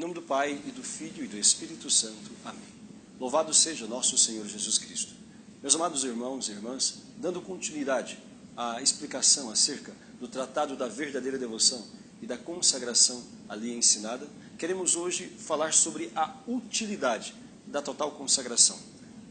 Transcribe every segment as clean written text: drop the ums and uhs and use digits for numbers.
nome do Pai, e do Filho, e do Espírito Santo. Amém. Louvado seja nosso Senhor Jesus Cristo. Meus amados irmãos e irmãs, dando continuidade à explicação acerca do Tratado da Verdadeira Devoção e da consagração ali ensinada, queremos hoje falar sobre a utilidade da total consagração,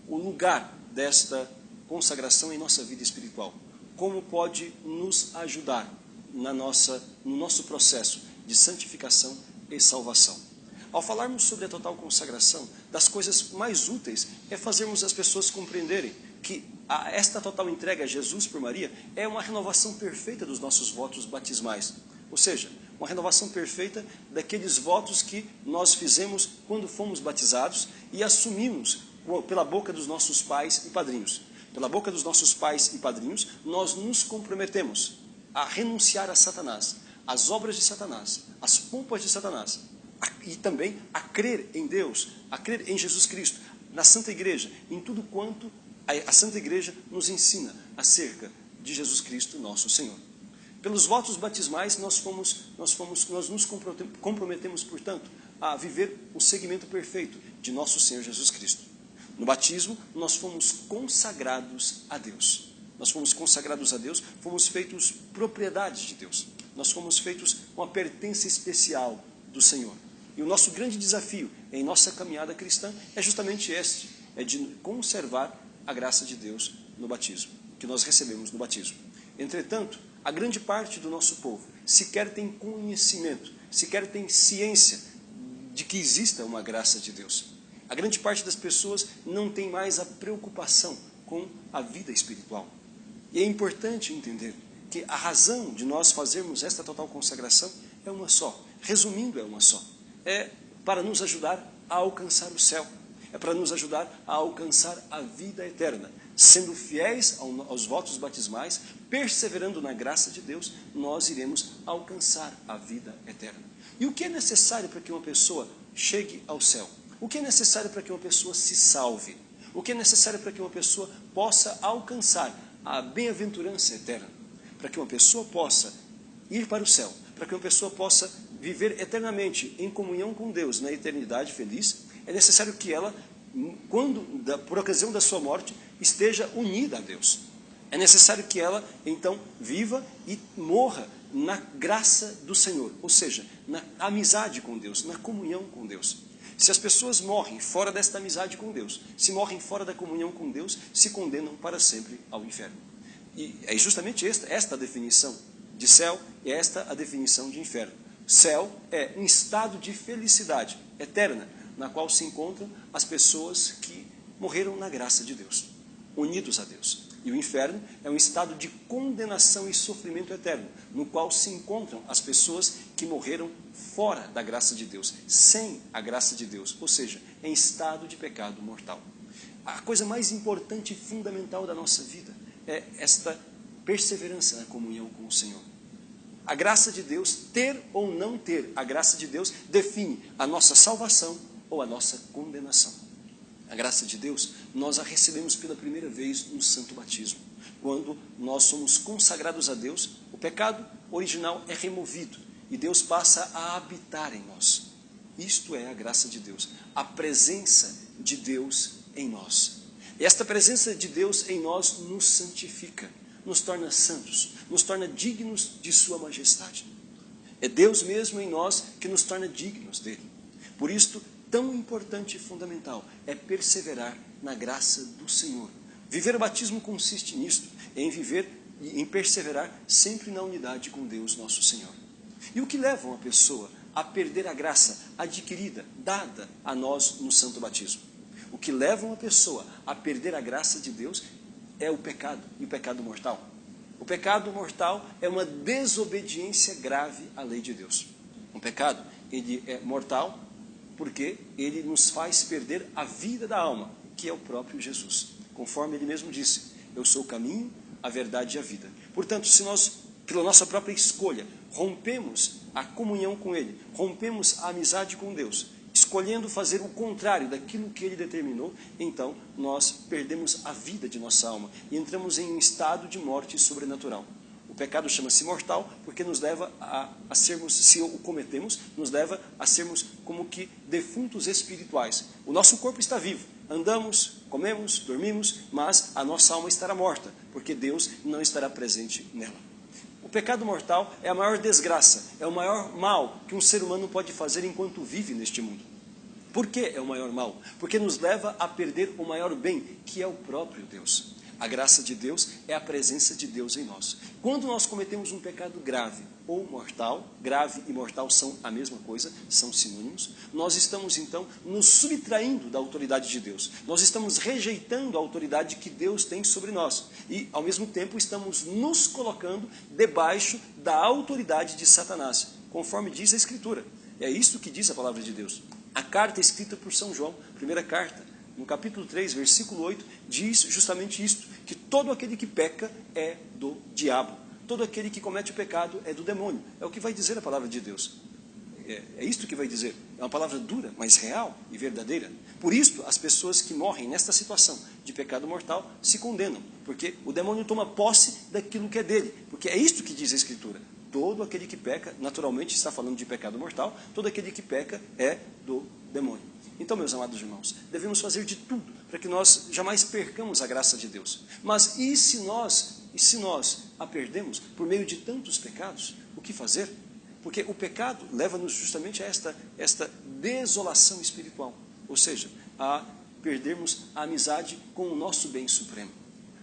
o lugar desta consagração em nossa vida espiritual, como pode nos ajudar no nosso processo de santificação e salvação. Ao falarmos sobre a total consagração, das coisas mais úteis é fazermos as pessoas compreenderem que esta total entrega a Jesus por Maria é uma renovação perfeita dos nossos votos batismais. Ou seja, uma renovação perfeita daqueles votos que nós fizemos quando fomos batizados e assumimos pela boca dos nossos pais e padrinhos. Pela boca dos nossos pais e padrinhos, nós nos comprometemos a renunciar a Satanás, às obras de Satanás, às pompas de Satanás, e também a crer em Deus, a crer em Jesus Cristo, na Santa Igreja, em tudo quanto a Santa Igreja nos ensina acerca de Jesus Cristo, nosso Senhor. Pelos votos batismais, nós nos comprometemos, portanto, a viver o seguimento perfeito de nosso Senhor Jesus Cristo. No batismo, nós fomos consagrados a Deus. Nós fomos consagrados a Deus, fomos feitos propriedades de Deus. Nós fomos feitos uma pertença especial do Senhor. E o nosso grande desafio em nossa caminhada cristã é justamente este, é de conservar a graça de Deus no batismo, que nós recebemos no batismo. Entretanto, a grande parte do nosso povo sequer tem conhecimento, sequer tem ciência de que exista uma graça de Deus. A grande parte das pessoas não tem mais a preocupação com a vida espiritual. E é importante entender que a razão de nós fazermos esta total consagração é uma só. Resumindo, é uma só. É para nos ajudar a alcançar o céu. É para nos ajudar a alcançar a vida eterna. Sendo fiéis aos votos batismais, perseverando na graça de Deus, nós iremos alcançar a vida eterna. E o que é necessário para que uma pessoa chegue ao céu? O que é necessário para que uma pessoa se salve? O que é necessário para que uma pessoa possa alcançar a bem-aventurança eterna? Para que uma pessoa possa ir para o céu, para que uma pessoa possa viver eternamente em comunhão com Deus na eternidade feliz, é necessário que ela, por ocasião da sua morte, esteja unida a Deus. É necessário que ela, então, viva e morra na graça do Senhor, ou seja, na amizade com Deus, na comunhão com Deus. Se as pessoas morrem fora desta amizade com Deus, se morrem fora da comunhão com Deus, se condenam para sempre ao inferno. E é justamente esta a definição de céu, e esta a definição de inferno. Céu é um estado de felicidade eterna, na qual se encontram as pessoas que morreram na graça de Deus, unidos a Deus. E o inferno é um estado de condenação e sofrimento eterno, no qual se encontram as pessoas que morreram fora da graça de Deus, sem a graça de Deus, ou seja, em estado de pecado mortal. A coisa mais importante e fundamental da nossa vida é esta perseverança na comunhão com o Senhor. A graça de Deus, ter ou não ter a graça de Deus, define a nossa salvação ou a nossa condenação. A graça de Deus, nós a recebemos pela primeira vez no santo batismo. Quando nós somos consagrados a Deus, o pecado original é removido e Deus passa a habitar em nós. Isto é a graça de Deus, a presença de Deus em nós. E esta presença de Deus em nós nos santifica, nos torna santos, nos torna dignos de sua majestade. É Deus mesmo em nós que nos torna dignos dele. Por isto, tão importante e fundamental é perseverar na graça do Senhor. Viver o batismo consiste nisto, em perseverar sempre na unidade com Deus nosso Senhor. E o que leva uma pessoa a perder a graça adquirida, dada a nós no santo batismo? O que leva uma pessoa a perder a graça de Deus é o pecado, e o pecado mortal. O pecado mortal é uma desobediência grave à lei de Deus. Um pecado, ele é mortal porque ele nos faz perder a vida da alma, que é o próprio Jesus. Conforme ele mesmo disse, eu sou o caminho, a verdade e a vida. Portanto, se nós, pela nossa própria escolha, rompemos a comunhão com ele, rompemos a amizade com Deus, escolhendo fazer o contrário daquilo que ele determinou, então nós perdemos a vida de nossa alma e entramos em um estado de morte sobrenatural. O pecado chama-se mortal porque nos leva a sermos, se o cometemos, nos leva a sermos como que defuntos espirituais. O nosso corpo está vivo, andamos, comemos, dormimos, mas a nossa alma estará morta, porque Deus não estará presente nela. O pecado mortal é a maior desgraça, é o maior mal que um ser humano pode fazer enquanto vive neste mundo. Por que é o maior mal? Porque nos leva a perder o maior bem, que é o próprio Deus. A graça de Deus é a presença de Deus em nós. Quando nós cometemos um pecado grave ou mortal, grave e mortal são a mesma coisa, são sinônimos, nós estamos então nos subtraindo da autoridade de Deus. Nós estamos rejeitando a autoridade que Deus tem sobre nós. E, ao mesmo tempo, estamos nos colocando debaixo da autoridade de Satanás, conforme diz a Escritura. É isso que diz a palavra de Deus. A carta escrita por São João, primeira carta, no capítulo 3, versículo 8, diz justamente isto, que todo aquele que peca é do diabo. Todo aquele que comete o pecado é do demônio. É o que vai dizer a palavra de Deus. É isto que vai dizer. É uma palavra dura, mas real e verdadeira. Por isto, as pessoas que morrem nesta situação de pecado mortal se condenam, porque o demônio toma posse daquilo que é dele. Porque é isto que diz a Escritura. Todo aquele que peca, naturalmente está falando de pecado mortal, todo aquele que peca é do demônio. Então, meus amados irmãos, devemos fazer de tudo para que nós jamais percamos a graça de Deus. Mas e se nós a perdemos por meio de tantos pecados? O que fazer? Porque o pecado leva-nos justamente a esta desolação espiritual, ou seja, a perdermos a amizade com o nosso bem supremo.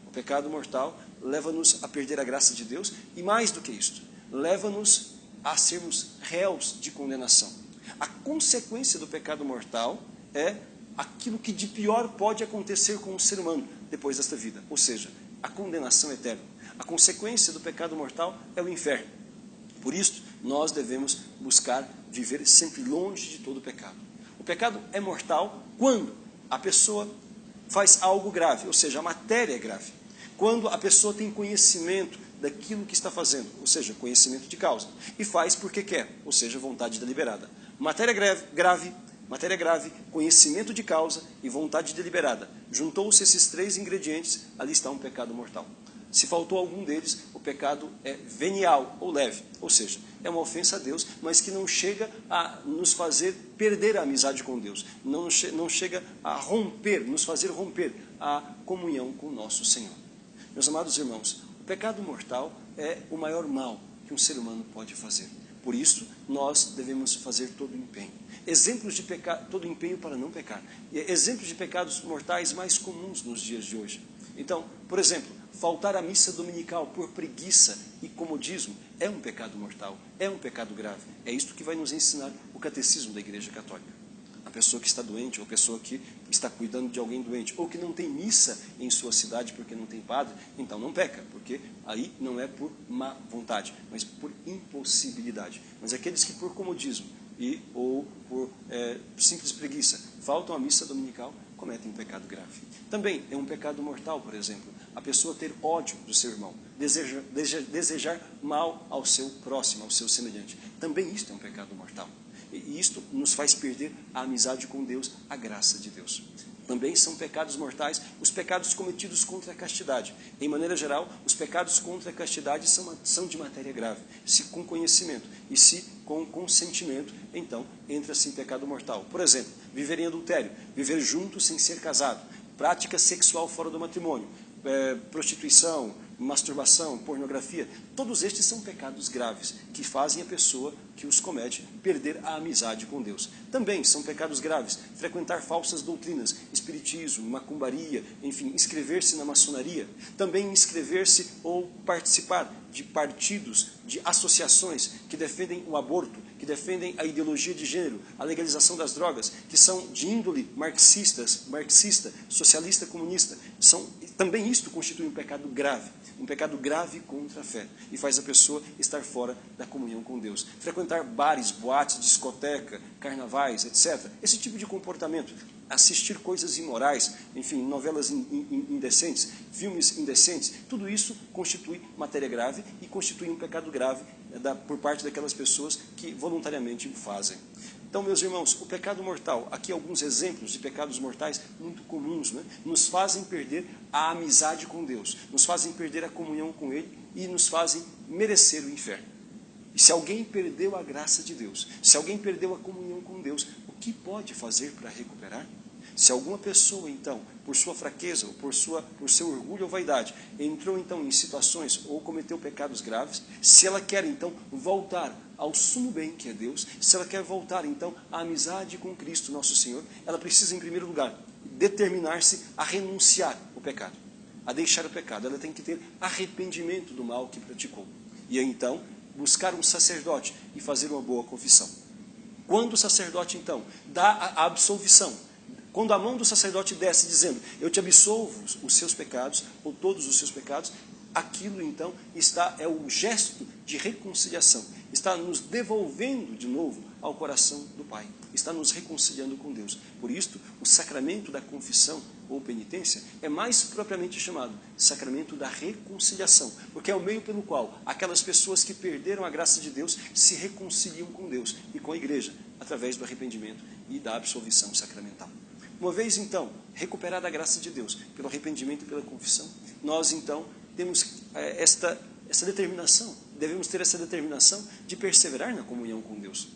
O pecado mortal leva-nos a perder a graça de Deus e, mais do que isto, leva-nos a sermos réus de condenação. A consequência do pecado mortal é aquilo que de pior pode acontecer com o ser humano depois desta vida, ou seja, a condenação eterna. A consequência do pecado mortal é o inferno. Por isso, nós devemos buscar viver sempre longe de todo pecado. O pecado é mortal quando a pessoa faz algo grave, ou seja, a matéria é grave. Quando a pessoa tem conhecimento daquilo que está fazendo, ou seja, conhecimento de causa, e faz porque quer, ou seja, vontade deliberada. Matéria grave, conhecimento de causa e vontade deliberada. Juntou-se esses três ingredientes, ali está um pecado mortal. Se faltou algum deles, o pecado é venial ou leve, ou seja, é uma ofensa a Deus, mas que não chega a nos fazer perder a amizade com Deus, não chega a nos fazer romper a comunhão com o nosso Senhor. Meus amados irmãos, o pecado mortal é o maior mal que um ser humano pode fazer. Por isso, nós devemos fazer todo o empenho. Exemplos de pecado, todo o empenho para não pecar. Exemplos de pecados mortais mais comuns nos dias de hoje. Então, por exemplo, faltar à missa dominical por preguiça e comodismo é um pecado mortal, é um pecado grave. É isto que vai nos ensinar o catecismo da Igreja Católica. A pessoa que está doente, ou a pessoa que está cuidando de alguém doente, ou que não tem missa em sua cidade porque não tem padre, então não peca, porque aí não é por má vontade, mas por impossibilidade. Mas aqueles que por comodismo ou por simples preguiça faltam à missa dominical, cometem um pecado grave. Também é um pecado mortal, por exemplo, a pessoa ter ódio do seu irmão, desejar mal ao seu próximo, ao seu semelhante. Também isto é um pecado mortal. E isto nos faz perder a amizade com Deus, a graça de Deus. Também são pecados mortais os pecados cometidos contra a castidade. Em maneira geral, os pecados contra a castidade são de matéria grave. Se com conhecimento e se com consentimento, então entra-se em pecado mortal. Por exemplo, viver em adultério, viver junto sem ser casado, prática sexual fora do matrimônio, prostituição, masturbação, pornografia, todos estes são pecados graves que fazem a pessoa que os comete perder a amizade com Deus. Também são pecados graves frequentar falsas doutrinas, espiritismo, macumbaria, enfim, inscrever-se na maçonaria, também inscrever-se ou participar de partidos, de associações que defendem o aborto, que defendem a ideologia de gênero, a legalização das drogas, que são de índole marxista, socialista, comunista. Também isto constitui um pecado grave contra a fé, e faz a pessoa estar fora da comunhão com Deus. Frequentar bares, boates, discoteca, carnavais, etc. Esse tipo de comportamento, assistir coisas imorais, enfim, novelas indecentes, filmes indecentes, tudo isso constitui matéria grave e constitui um pecado grave por parte daquelas pessoas que voluntariamente o fazem. Então, meus irmãos, o pecado mortal, aqui alguns exemplos de pecados mortais muito comuns, nos fazem perder a amizade com Deus, nos fazem perder a comunhão com Ele e nos fazem merecer o inferno. E se alguém perdeu a graça de Deus, se alguém perdeu a comunhão com Deus, o que pode fazer para recuperar? Se alguma pessoa, então, por sua fraqueza, ou por seu orgulho ou vaidade, entrou, então, em situações ou cometeu pecados graves, se ela quer, então, voltar ao sumo bem, que é Deus, se ela quer voltar, então, à amizade com Cristo, nosso Senhor, ela precisa, em primeiro lugar, determinar-se a renunciar ao pecado, a deixar o pecado. Ela tem que ter arrependimento do mal que praticou. E, então, buscar um sacerdote e fazer uma boa confissão. Quando o sacerdote, então, dá a absolvição, quando a mão do sacerdote desce dizendo, eu te absolvo os seus pecados, ou todos os seus pecados, aquilo então é o gesto de reconciliação, está nos devolvendo de novo ao coração do Pai, está nos reconciliando com Deus. Por isso, o sacramento da confissão ou penitência é mais propriamente chamado sacramento da reconciliação, porque é o meio pelo qual aquelas pessoas que perderam a graça de Deus se reconciliam com Deus e com a igreja, através do arrependimento e da absolvição sacramental. Uma vez, então, recuperada a graça de Deus, pelo arrependimento e pela confissão, nós, então, temos essa determinação, devemos ter essa determinação de perseverar na comunhão com Deus.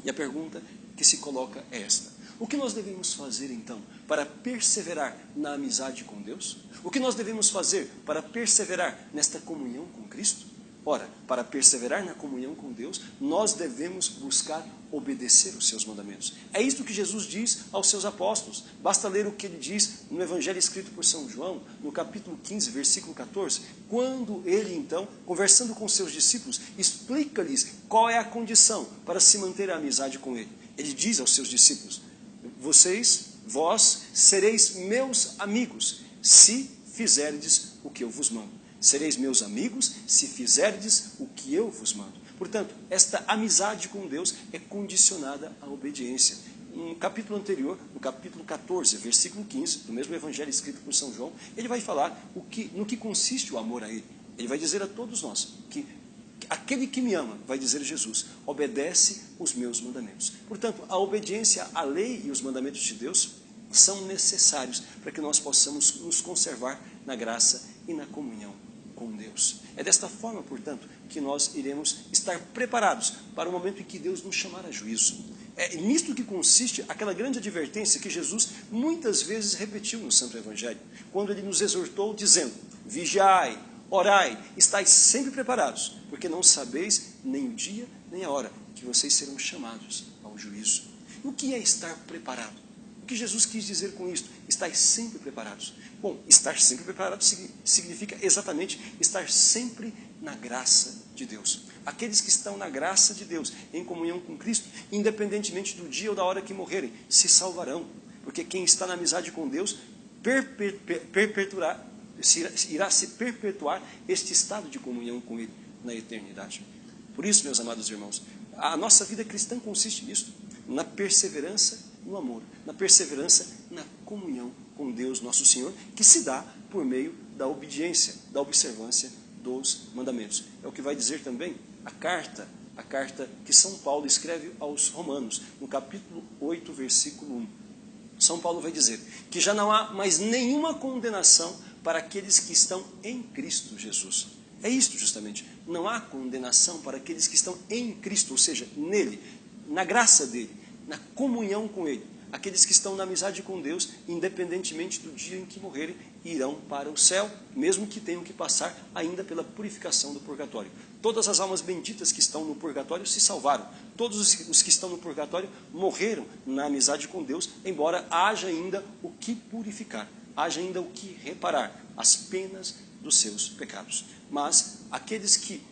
E a pergunta que se coloca é esta: o que nós devemos fazer, então, para perseverar na amizade com Deus? O que nós devemos fazer para perseverar nesta comunhão com Cristo? Ora, para perseverar na comunhão com Deus, nós devemos buscar obedecer os seus mandamentos. É isto que Jesus diz aos seus apóstolos. Basta ler o que ele diz no Evangelho escrito por São João, no capítulo 15, versículo 14, quando ele, então, conversando com seus discípulos, explica-lhes qual é a condição para se manter a amizade com ele. Ele diz aos seus discípulos, vós sereis meus amigos, se fizerdes o que eu vos mando. Sereis meus amigos se fizerdes o que eu vos mando. Portanto, esta amizade com Deus é condicionada à obediência. No capítulo anterior, no capítulo 14, versículo 15, do mesmo evangelho escrito por São João, ele vai falar no que consiste o amor a ele. Ele vai dizer a todos nós que aquele que me ama, vai dizer Jesus, obedece os meus mandamentos. Portanto, a obediência à lei e os mandamentos de Deus são necessários para que nós possamos nos conservar na graça e na comunhão com Deus. É desta forma, portanto, que nós iremos estar preparados para o momento em que Deus nos chamar a juízo. É nisto que consiste aquela grande advertência que Jesus muitas vezes repetiu no Santo Evangelho, quando ele nos exortou dizendo, vigiai, orai, estais sempre preparados, porque não sabeis nem o dia nem a hora que vocês serão chamados ao juízo. O que é estar preparado? O que Jesus quis dizer com isto? Estais sempre preparados. Bom, estar sempre preparado significa exatamente estar sempre na graça de Deus. Aqueles que estão na graça de Deus, em comunhão com Cristo, independentemente do dia ou da hora que morrerem, se salvarão. Porque quem está na amizade com Deus irá se perpetuar este estado de comunhão com Ele na eternidade. Por isso, meus amados irmãos, a nossa vida cristã consiste nisso, na perseverança no amor, na perseverança na comunhão com Deus nosso Senhor, que se dá por meio da obediência, da observância dos mandamentos. É o que vai dizer também a carta que São Paulo escreve aos Romanos, no capítulo 8, versículo 1. São Paulo vai dizer que já não há mais nenhuma condenação para aqueles que estão em Cristo Jesus. É isto justamente, não há condenação para aqueles que estão em Cristo, ou seja, nele, na graça dele, na comunhão com Ele. Aqueles que estão na amizade com Deus, independentemente do dia em que morrerem, irão para o céu, mesmo que tenham que passar ainda pela purificação do purgatório. Todas as almas benditas que estão no purgatório se salvaram. Todos os que estão no purgatório morreram na amizade com Deus, embora haja ainda o que purificar, haja ainda o que reparar, as penas dos seus pecados. Mas aqueles que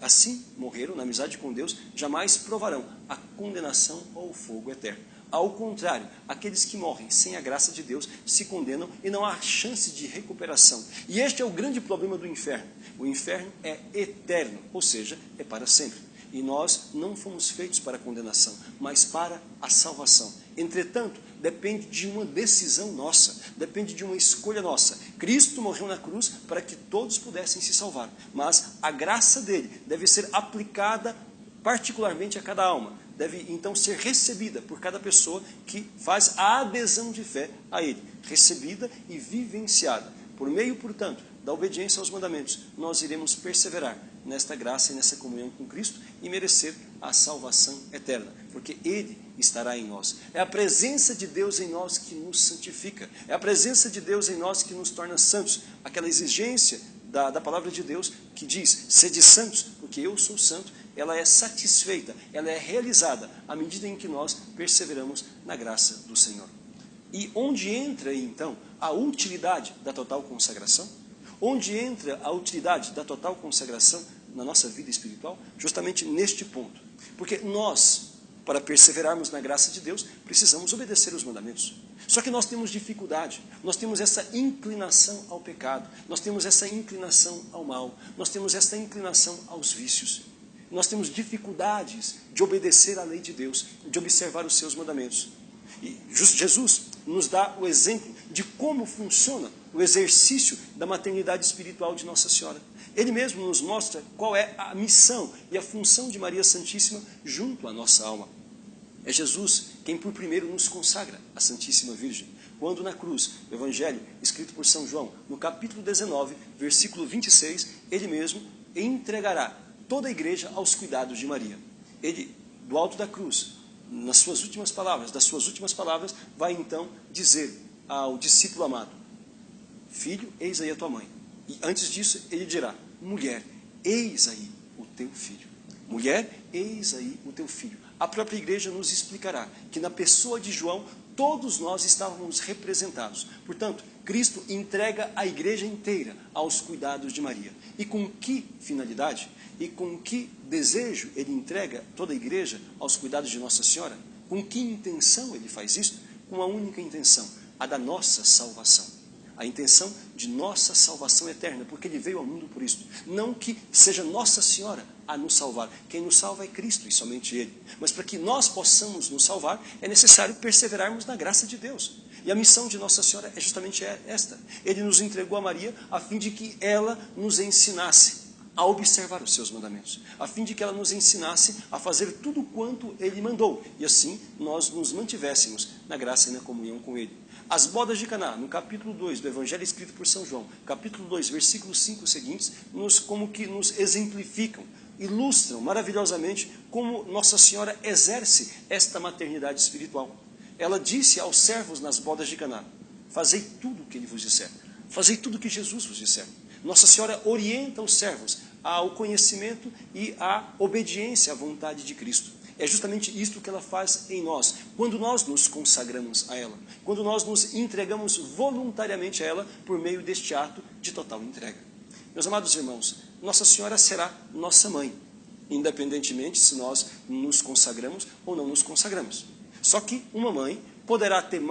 assim morreram na amizade com Deus, jamais provarão a condenação ou o fogo eterno. Ao contrário, aqueles que morrem sem a graça de Deus se condenam e não há chance de recuperação. E este é o grande problema do inferno. O inferno é eterno, ou seja, é para sempre. E nós não fomos feitos para a condenação, mas para a salvação. Entretanto, depende de uma decisão nossa, depende de uma escolha nossa. Cristo morreu na cruz para que todos pudessem se salvar, mas a graça dele deve ser aplicada particularmente a cada alma. Deve então ser recebida por cada pessoa que faz a adesão de fé a ele, recebida e vivenciada, por meio, portanto, da obediência aos mandamentos, nós iremos perseverar nesta graça e nessa comunhão com Cristo e merecer a salvação eterna, porque Ele estará em nós. É a presença de Deus em nós que nos santifica, é a presença de Deus em nós que nos torna santos, aquela exigência da palavra de Deus que diz, sede santos, porque eu sou santo, ela é satisfeita, ela é realizada à medida em que nós perseveramos na graça do Senhor. E onde entra aí, então, a utilidade da total consagração? Onde entra a utilidade da total consagração na nossa vida espiritual? Justamente neste ponto. Porque nós, para perseverarmos na graça de Deus, precisamos obedecer os mandamentos. Só que nós temos dificuldade, nós temos essa inclinação ao pecado, nós temos essa inclinação ao mal, nós temos essa inclinação aos vícios. Nós temos dificuldades de obedecer à lei de Deus, de observar os seus mandamentos. E Jesus nos dá o exemplo de como funciona o exercício da maternidade espiritual de Nossa Senhora. Ele mesmo nos mostra qual é a missão e a função de Maria Santíssima junto à nossa alma. É Jesus quem por primeiro nos consagra a Santíssima Virgem. Quando na cruz, o Evangelho escrito por São João, no capítulo 19, versículo 26, ele mesmo entregará toda a igreja aos cuidados de Maria. Ele, do alto da cruz, das suas últimas palavras, vai então dizer ao discípulo amado, filho, eis aí a tua mãe. E antes disso, ele dirá, mulher, eis aí o teu filho. Mulher, eis aí o teu filho. A própria igreja nos explicará que na pessoa de João, todos nós estávamos representados. Portanto, Cristo entrega a igreja inteira aos cuidados de Maria. E com que finalidade? E com que desejo ele entrega toda a igreja aos cuidados de Nossa Senhora? Com que intenção ele faz isso? Com uma única intenção, a da nossa salvação. A intenção de nossa salvação eterna, porque ele veio ao mundo por isso. Não que seja Nossa Senhora a nos salvar. Quem nos salva é Cristo e somente Ele. Mas para que nós possamos nos salvar, é necessário perseverarmos na graça de Deus. E a missão de Nossa Senhora é justamente esta. Ele nos entregou a Maria a fim de que ela nos ensinasse a observar os seus mandamentos, a fim de que ela nos ensinasse a fazer tudo quanto Ele mandou, e assim nós nos mantivéssemos na graça e na comunhão com Ele. As bodas de Caná, no capítulo 2 do Evangelho escrito por São João, capítulo 2, versículos 5 seguintes, como que nos exemplificam, ilustram maravilhosamente como Nossa Senhora exerce esta maternidade espiritual. Ela disse aos servos nas bodas de Caná, fazei tudo o que Ele vos disser, fazei tudo o que Jesus vos disser. Nossa Senhora orienta os servos ao conhecimento e à obediência à vontade de Cristo. É justamente isto que ela faz em nós, quando nós nos consagramos a ela, quando nós nos entregamos voluntariamente a ela por meio deste ato de total entrega. Meus amados irmãos, Nossa Senhora será nossa mãe, independentemente se nós nos consagramos ou não nos consagramos. Só que uma mãe poderá ter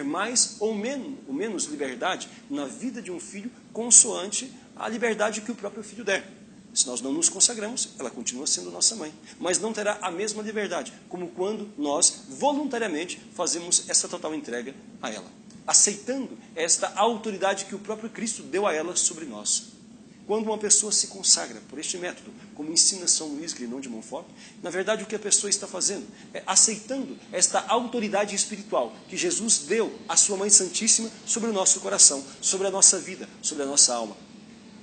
mais ou menos liberdade na vida de um filho consoante a liberdade que o próprio filho der. Se nós não nos consagramos, ela continua sendo nossa mãe, mas não terá a mesma liberdade, como quando nós voluntariamente fazemos essa total entrega a ela, aceitando esta autoridade que o próprio Cristo deu a ela sobre nós. Quando uma pessoa se consagra por este método, como ensina São Luís Grignon de Montfort, na verdade o que a pessoa está fazendo é aceitando esta autoridade espiritual que Jesus deu à sua Mãe Santíssima sobre o nosso coração, sobre a nossa vida, sobre a nossa alma,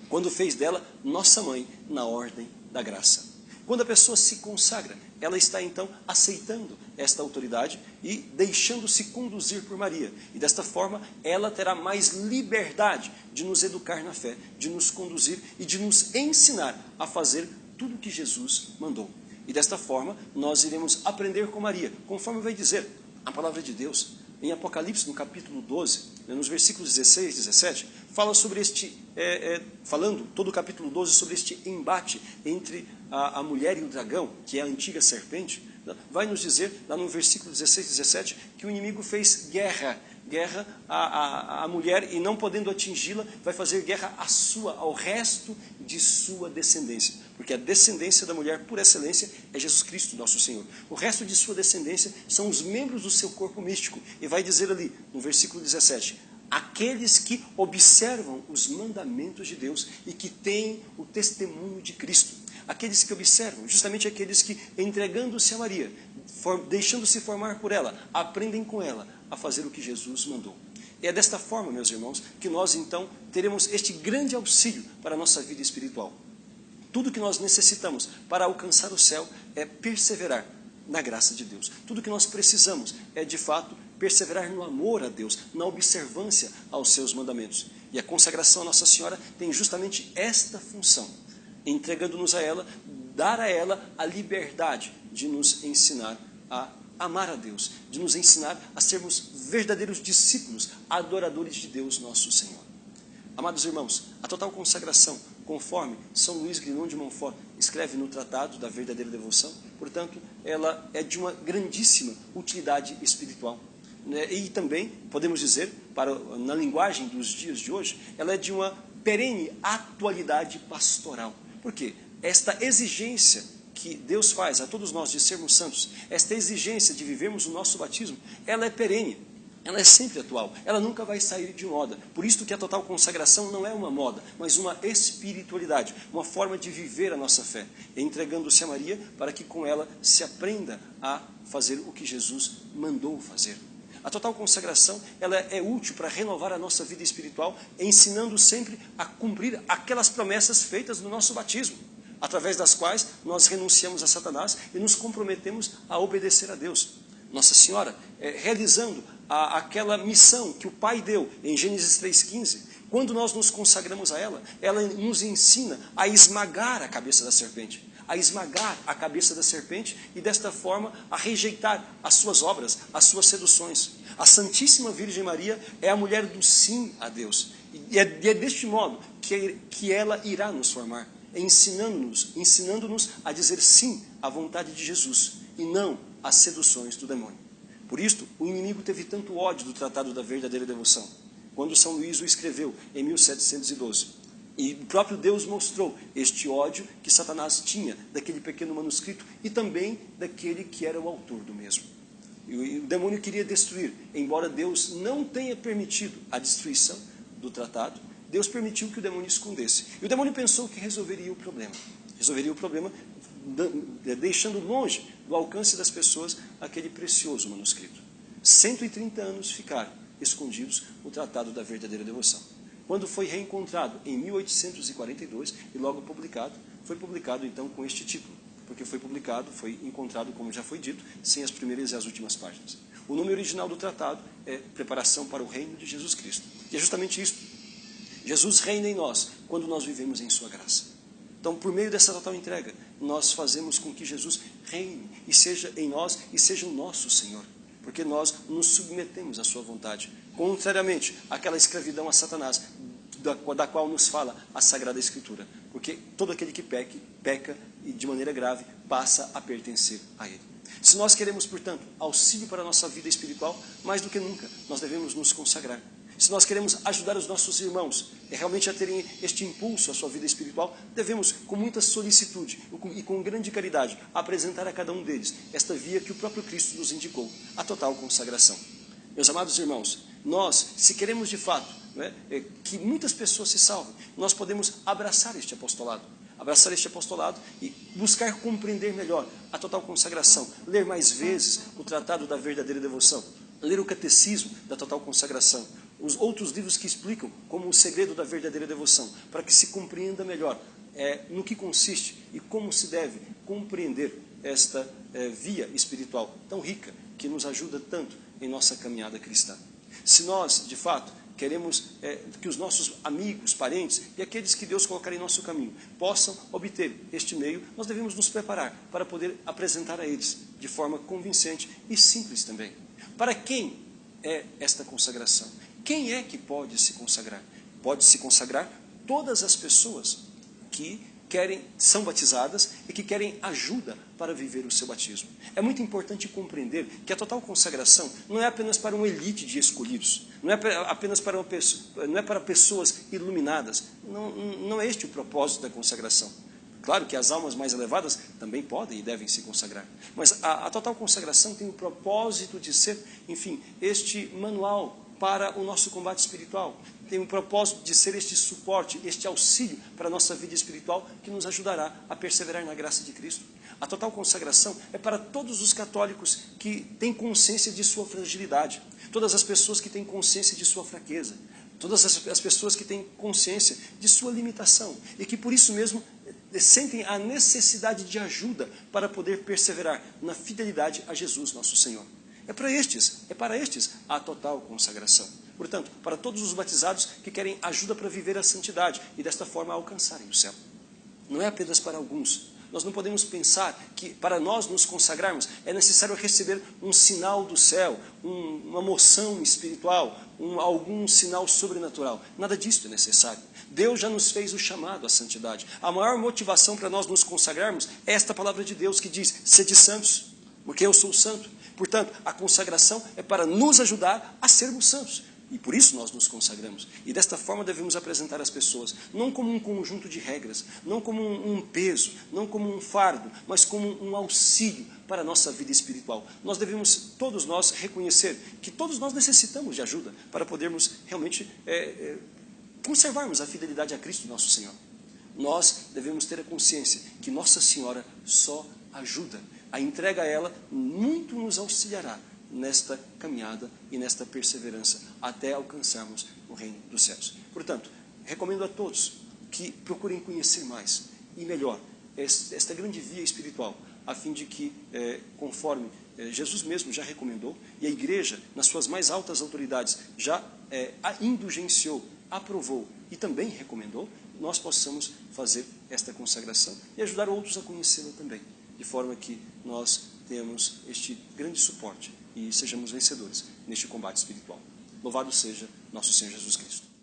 quando fez dela nossa mãe na ordem da graça. Quando a pessoa se consagra, ela está então aceitando esta autoridade e deixando-se conduzir por Maria. E desta forma, ela terá mais liberdade de nos educar na fé, de nos conduzir e de nos ensinar a fazer tudo o que Jesus mandou. E desta forma, nós iremos aprender com Maria, conforme vai dizer a palavra de Deus. Em Apocalipse, no capítulo 12, nos versículos 16 e 17, fala sobre falando todo o capítulo 12 sobre este embate entre a mulher e o dragão, que é a antiga serpente, vai nos dizer, lá no versículo 16 e 17, que o inimigo fez guerra à mulher e não podendo atingi-la, vai fazer guerra ao resto de sua descendência. Porque a descendência da mulher, por excelência, é Jesus Cristo, nosso Senhor. O resto de sua descendência são os membros do seu corpo místico. E vai dizer ali, no versículo 17, aqueles que observam os mandamentos de Deus e que têm o testemunho de Cristo. Aqueles que observam, justamente aqueles que, entregando-se a Maria, deixando-se formar por ela, aprendem com ela a fazer o que Jesus mandou. E é desta forma, meus irmãos, que nós então teremos este grande auxílio para a nossa vida espiritual. Tudo que nós necessitamos para alcançar o céu é perseverar na graça de Deus. Tudo que nós precisamos é, de fato, perseverar no amor a Deus, na observância aos seus mandamentos. E a consagração à Nossa Senhora tem justamente esta função, entregando-nos a ela, dar a ela a liberdade de nos ensinar a amar a Deus, de nos ensinar a sermos verdadeiros discípulos, adoradores de Deus nosso Senhor. Amados irmãos, a total consagração, conforme São Luís Grignon de Montfort escreve no Tratado da Verdadeira Devoção, portanto, ela é de uma grandíssima utilidade espiritual. E também, podemos dizer, na linguagem dos dias de hoje, ela é de uma perene atualidade pastoral. Por quê? Esta exigência que Deus faz a todos nós de sermos santos, esta exigência de vivermos o nosso batismo, ela é perene. Ela é sempre atual, ela nunca vai sair de moda. Por isso que a total consagração não é uma moda, mas uma espiritualidade, uma forma de viver a nossa fé, entregando-se a Maria para que com ela se aprenda a fazer o que Jesus mandou fazer. A total consagração ela é útil para renovar a nossa vida espiritual, ensinando sempre a cumprir aquelas promessas feitas no nosso batismo, através das quais nós renunciamos a Satanás e nos comprometemos a obedecer a Deus. Nossa Senhora, realizando aquela missão que o Pai deu em Gênesis 3,15, quando nós nos consagramos a ela, ela nos ensina a esmagar a cabeça da serpente, e desta forma a rejeitar as suas obras, as suas seduções. A Santíssima Virgem Maria é a mulher do sim a Deus, e é deste modo que ela irá nos formar, ensinando-nos a dizer sim à vontade de Jesus, e não às seduções do demônio. Por isto, o inimigo teve tanto ódio do Tratado da Verdadeira Devoção, quando São Luís o escreveu em 1712. E o próprio Deus mostrou este ódio que Satanás tinha daquele pequeno manuscrito e também daquele que era o autor do mesmo. E o demônio queria destruir, embora Deus não tenha permitido a destruição do tratado, Deus permitiu que o demônio escondesse. E o demônio pensou que resolveria o problema. Deixando longe do alcance das pessoas aquele precioso manuscrito. 130 anos ficaram escondidos o Tratado da Verdadeira Devoção. Quando foi reencontrado em 1842 e logo publicado, foi publicado então com este título, porque foi encontrado, como já foi dito, sem as primeiras e as últimas páginas. O nome original do tratado é Preparação para o Reino de Jesus Cristo. E é justamente isso. Jesus reina em nós quando nós vivemos em sua graça. Então, por meio dessa total entrega, nós fazemos com que Jesus reine e seja em nós e seja o nosso Senhor, porque nós nos submetemos à sua vontade, contrariamente àquela escravidão a Satanás, da qual nos fala a Sagrada Escritura, porque todo aquele que peca e de maneira grave passa a pertencer a ele. Se nós queremos, portanto, auxílio para a nossa vida espiritual, mais do que nunca, nós devemos nos consagrar. Se nós queremos ajudar os nossos irmãos realmente a terem este impulso à sua vida espiritual, devemos, com muita solicitude e com grande caridade, apresentar a cada um deles esta via que o próprio Cristo nos indicou, a total consagração. Meus amados irmãos, nós, se queremos de fato que muitas pessoas se salvem, nós podemos abraçar este apostolado e buscar compreender melhor a total consagração, ler mais vezes o Tratado da Verdadeira Devoção, ler o Catecismo da total consagração, os outros livros que explicam como o segredo da verdadeira devoção, para que se compreenda melhor no que consiste e como se deve compreender esta via espiritual tão rica que nos ajuda tanto em nossa caminhada cristã. Se nós, de fato, queremos que os nossos amigos, parentes e aqueles que Deus colocar em nosso caminho possam obter este meio, nós devemos nos preparar para poder apresentar a eles de forma convincente e simples também. Para quem é esta consagração? Quem é que pode se consagrar? Pode se consagrar todas as pessoas que são batizadas e que querem ajuda para viver o seu batismo. É muito importante compreender que a total consagração não é apenas para uma elite de escolhidos, não é apenas para pessoas iluminadas, não é este o propósito da consagração. Claro que as almas mais elevadas também podem e devem se consagrar, mas a total consagração tem o propósito de ser, enfim, este manual para o nosso combate espiritual. Tem o propósito de ser este suporte, este auxílio para a nossa vida espiritual que nos ajudará a perseverar na graça de Cristo, A total consagração é para todos os católicos que têm consciência de sua fragilidade, todas as pessoas que têm consciência de sua fraqueza, todas as pessoas que têm consciência de sua limitação e que por isso mesmo sentem a necessidade de ajuda para poder perseverar na fidelidade a Jesus, nosso Senhor. É para estes a total consagração. Portanto, para todos os batizados que querem ajuda para viver a santidade e desta forma alcançarem o céu. Não é apenas para alguns. Nós não podemos pensar que para nós nos consagrarmos é necessário receber um sinal do céu, uma moção espiritual, algum sinal sobrenatural. Nada disso é necessário. Deus já nos fez o chamado à santidade. A maior motivação para nós nos consagrarmos é esta palavra de Deus que diz: sede santos, porque eu sou santo. Portanto, a consagração é para nos ajudar a sermos santos. E por isso nós nos consagramos. E desta forma devemos apresentar as pessoas, não como um conjunto de regras, não como um peso, não como um fardo, mas como um auxílio para a nossa vida espiritual. Nós devemos, todos nós, reconhecer que todos nós necessitamos de ajuda para podermos realmente conservarmos a fidelidade a Cristo, nosso Senhor. Nós devemos ter a consciência que Nossa Senhora só ajuda. A entrega a ela muito nos auxiliará nesta caminhada e nesta perseverança até alcançarmos o reino dos céus. Portanto, recomendo a todos que procurem conhecer mais e melhor esta grande via espiritual, a fim de que, conforme Jesus mesmo já recomendou, e a Igreja, nas suas mais altas autoridades, já a indulgenciou, aprovou e também recomendou, nós possamos fazer esta consagração e ajudar outros a conhecê-la também, de forma que nós tenhamos este grande suporte e sejamos vencedores neste combate espiritual. Louvado seja nosso Senhor Jesus Cristo.